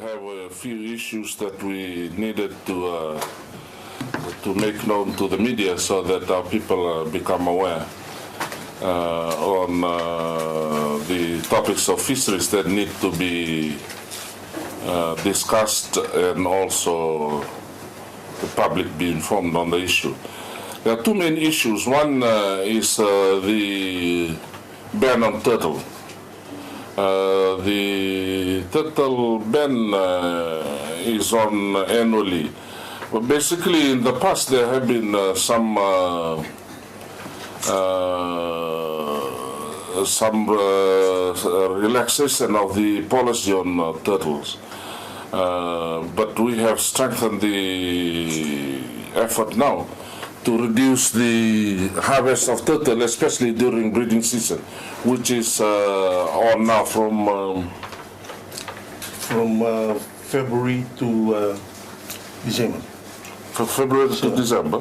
have a few issues that we needed to make known to the media so that our people become aware on the topics of fisheries that need to be discussed, and also the public be informed on the issue. There are two main issues. One is the ban on turtle. The turtle ban is on annually. But basically, in the past, there have been some relaxation of the policy on turtles. But we have strengthened the effort now to reduce the harvest of turtle, especially during breeding season, which is on now from February to December. From February to December.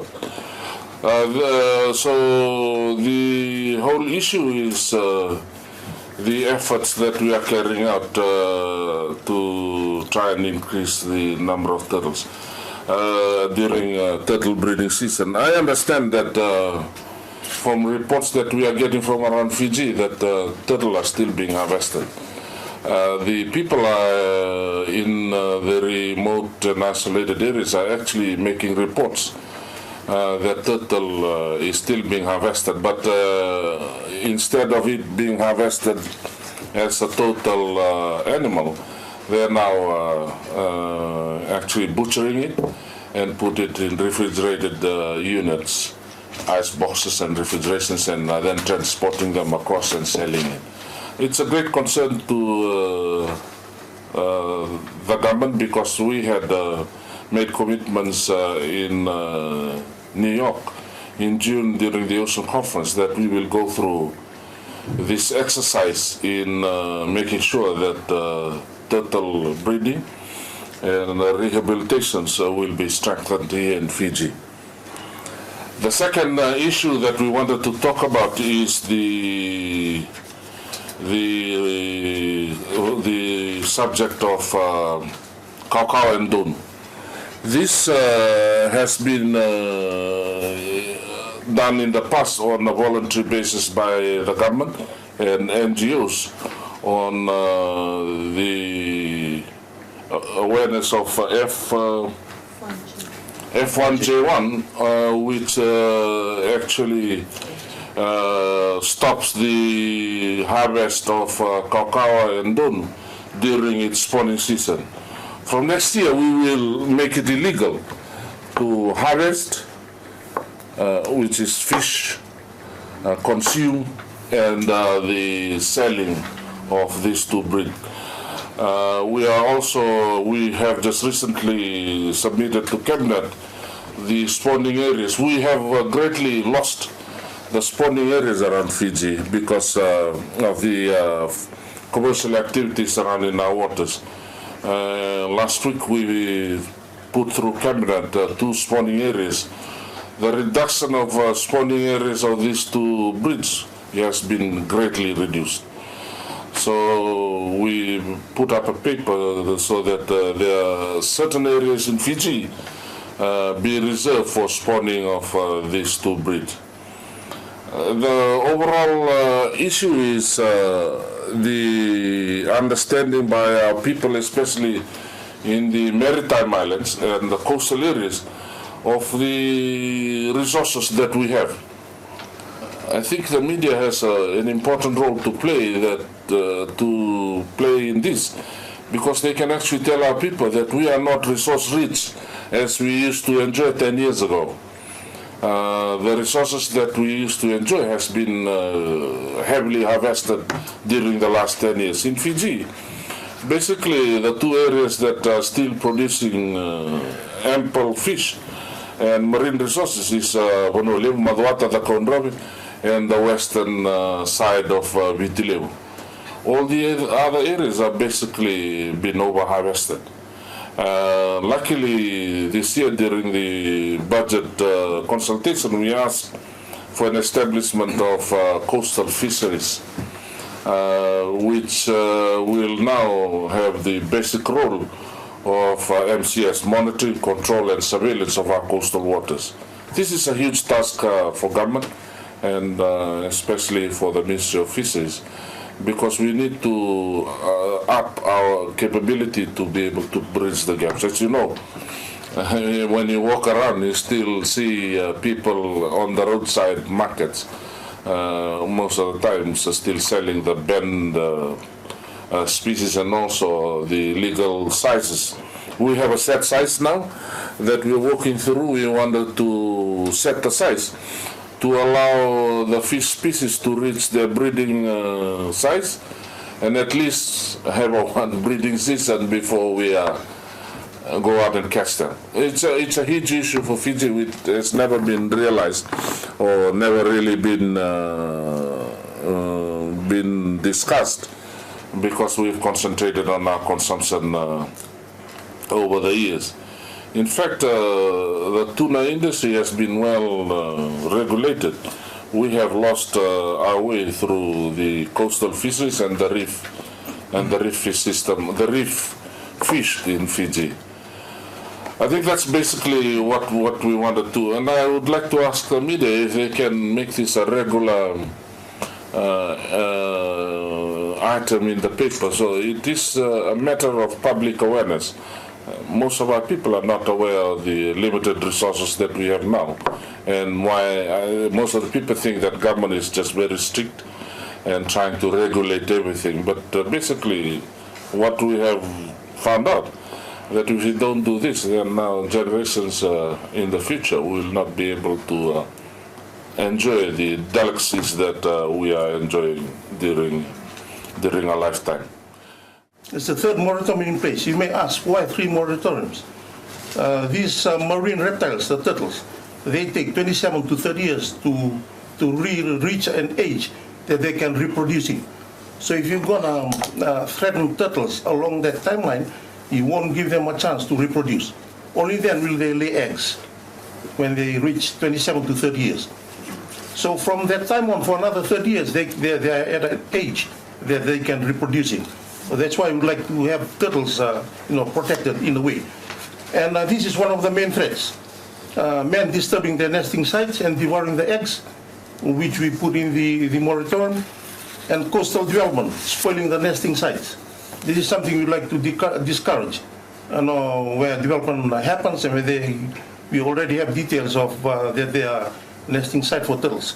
So the whole issue is the efforts that we are carrying out to try and increase the number of turtles during turtle breeding season. I understand that from reports that we are getting from around Fiji that turtle are still being harvested. The people in the remote and isolated areas are actually making reports that turtle is still being harvested, but instead of it being harvested as a total animal, they are now actually butchering it and put it in refrigerated units, ice boxes and refrigerations, and then transporting them across and selling it. It's a great concern to the government, because we had made commitments in New York in June during the Ocean Conference that we will go through this exercise in making sure that turtle breeding and rehabilitations will be strengthened here in Fiji. The second issue that we wanted to talk about is the subject of kaukau and dun. This has been done in the past on a voluntary basis by the government and NGOs on the awareness of F1J1, which actually stops the harvest of kaukau and dun during its spawning season. From next year, we will make it illegal to harvest, which is fish, consume, and the selling of these two breeds. We have just recently submitted to Cabinet the spawning areas. We have greatly lost the spawning areas around Fiji because of the commercial activities surrounding our waters. Last week we put through Cabinet 2 spawning areas. The reduction of spawning areas of these two breeds has been greatly reduced. So we put up a paper so that there are certain areas in Fiji be reserved for spawning of these two breeds. The overall issue is the understanding by our people, especially in the maritime islands and the coastal areas, of the resources that we have. I think the media has an important role to play in this, because they can actually tell our people that we are not resource rich as we used to enjoy 10 years ago. The resources that we used to enjoy has been heavily harvested during the last 10 years. In Fiji, basically the two areas that are still producing ample fish and marine resources is Honolulu, Maduata, the Kondrawi, and the western side of Vitilevu. All the other areas are basically been over-harvested. Luckily, this year during the budget consultation, we asked for an establishment of coastal fisheries, which will now have the basic role of MCS, monitoring, control and surveillance of our coastal waters. This is a huge task for government and especially for the Ministry of Fisheries, because we need to up our capability to be able to bridge the gaps. As you know, when you walk around, you still see people on the roadside markets, most of the times still selling the banned species and also the legal sizes. We have a set size now that we're working through. We wanted to set the size to allow the fish species to reach their breeding size and at least have a one breeding season before we go out and catch them. It's a huge issue for Fiji. It's never been realized or never really been discussed, because we've concentrated on our consumption over the years. In fact, the tuna industry has been well regulated. We have lost our way through the coastal fisheries and the reef fish system, the reef fish in Fiji. I think that's basically what we wanted to, and I would like to ask the media if they can make this a regular item in the paper. So it is a matter of public awareness. Most of our people are not aware of the limited resources that we have now, and why most of the people think that government is just very strict and trying to regulate everything. But basically, what we have found out, that if we don't do this, then now generations in the future will not be able to enjoy the delicacies that we are enjoying during our lifetime. It's the third moratorium in place. You may ask, why 3 moratoriums? These marine reptiles, the turtles, they take 27 to 30 years to reach an age that they can reproducing. So if you're gonna threaten turtles along that timeline, you won't give them a chance to reproduce. Only then will they lay eggs, when they reach 27 to 30 years. So from that time on, for another 30 years, they are at an age that they can reproducing. So that's why we would like to have turtles, protected in a way. And this is one of the main threats: men disturbing their nesting sites and devouring the eggs, which we put in the moratorium, and coastal development, spoiling the nesting sites. This is something we'd like to discourage. Where development happens, and where we already have details of that they are nesting site for turtles.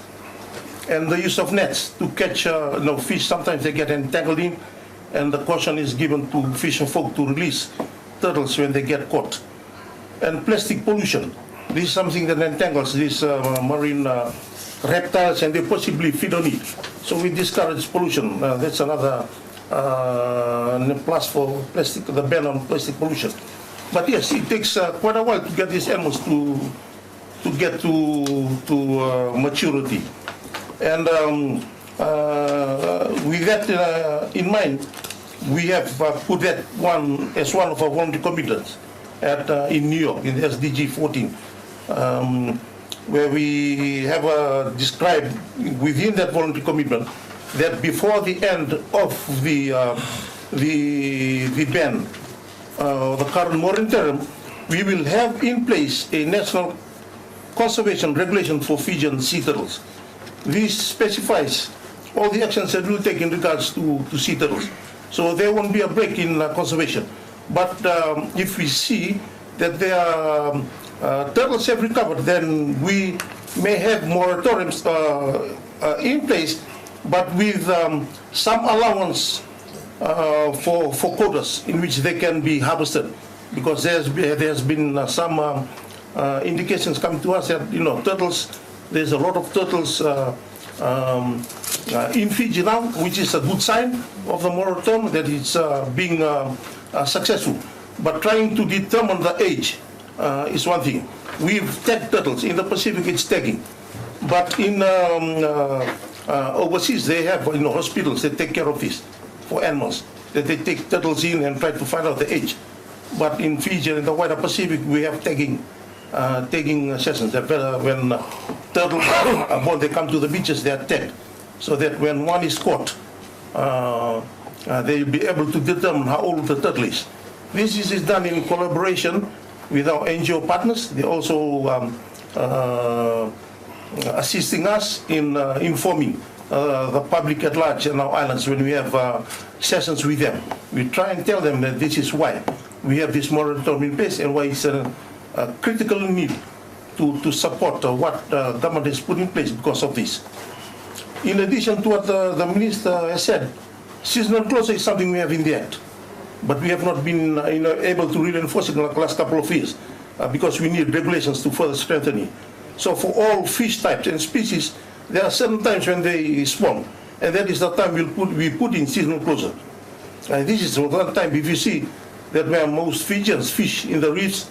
And the use of nets to catch fish. Sometimes they get entangled in, and the caution is given to fishing folk to release turtles when they get caught. And plastic pollution. This is something that entangles these marine reptiles, and they possibly feed on it. So we discourage pollution. That's another plus for plastic, the ban on plastic pollution. But yes, it takes quite a while to get these animals to get to maturity. And with that in mind, we have put that one as one of our voluntary commitments in New York, in the SDG 14, where we have described within that voluntary commitment that before the end of the ban, the current moratorium, we will have in place a national conservation regulation for Fijian sea turtles. This specifies all the actions that we'll take in regards to sea turtles. So there won't be a break in conservation. But if we see that their turtles have recovered, then we may have moratoriums in place, but with some allowance for quotas in which they can be harvested, because there's been some indications coming to us that turtles. There's a lot of turtles in Fiji now, which is a good sign of the moratorium that it's being successful. But trying to determine the age is one thing. We've tagged turtles in the Pacific. It's tagging, but in overseas they have hospitals that take care of this for animals, that they take turtles in and try to find out the age. But in Fiji and in the wider Pacific, we have tagging sessions that when turtles when they come to the beaches, they are tagged, so that when one is caught, they'll be able to determine how old the turtle is. This is done in collaboration with our NGO partners. They also assisting us in informing the public at large in our islands when we have sessions with them. We try and tell them that this is why we have this moratorium in place and why it's a critical need to support what the government has put in place because of this. In addition to what the minister has said, seasonal closure is something we have in the Act, but we have not been able to really enforce it in the last couple of years because we need regulations to further strengthen it. So for all fish types and species, there are certain times when they spawn, and that is the time we put in seasonal closure. And this is one time if you see that where most Fijians fish in the reefs,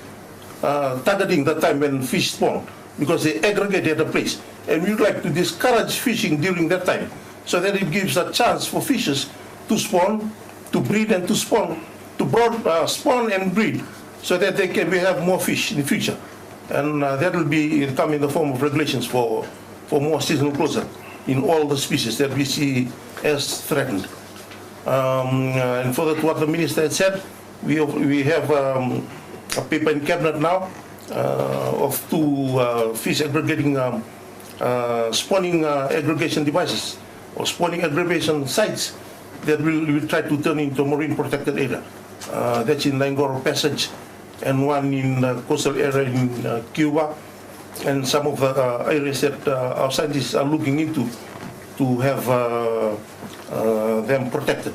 targeting the time when fish spawn, because they aggregate at a place. And we would like to discourage fishing during that time, so that it gives a chance for fishes to spawn, to breed and to spawn, spawn and breed, so that we have more fish in the future. And that will come in the form of regulations for more seasonal closure in all the species that we see as threatened. And further to what the minister had said, we have a paper in cabinet now of 2 fish aggregating spawning aggregation devices or spawning aggregation sites that will try to turn into a marine protected area. That's in Langoro Passage and one in coastal area in Cuba, and some of the areas that our scientists are looking into to have them protected.